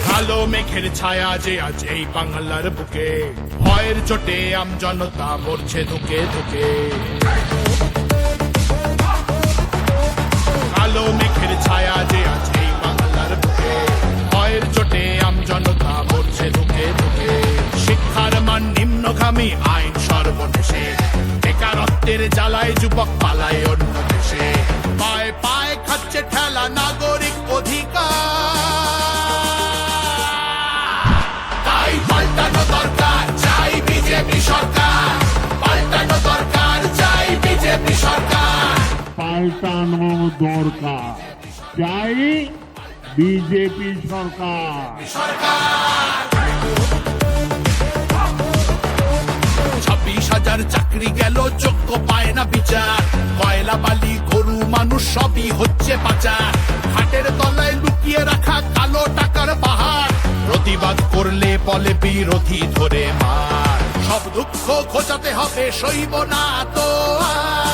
কালো মেঘের ছায়া যে আজ এই বাংলার বুকে, ভয়ের চোটে আমজনতা মরছে ধুকে ধুকে। কালো মেঘের ছায়া যে আজ এই বাংলার বুকে, ভয়ের চোটে আমজনতা মরছে ধুকে ধুকে। শিক্ষার মান নিম্নগামী, আইন সর্বনেশে, বেকারত্বের জ্বালায় যুবক পালায় অন্য দেশে। পায়ে পায়ে খাচ্ছে ঠেলা নাগরিক অধিকার, তাই পাল্টানো দরকার, চাই বিজেপি সরকার। পাল্টানো দরকার, চাই বিজেপি সরকার। পাল্টানো দরকার, চাই বিজেপি সরকার। 26,000 চাকরি গেল, যোগ্য পায় না বিচার। কয়লা বালি গরু মানুষ সবই হচ্ছে পাচার। ঘাটের তলায় লুকিয়ে রাখা কালো টাকার পাহাড়, প্রতিবাদ করলে বলে বিরোধী ধরে মার। সব দুঃখ ঘোচাতে হবে, সইব না তো আর।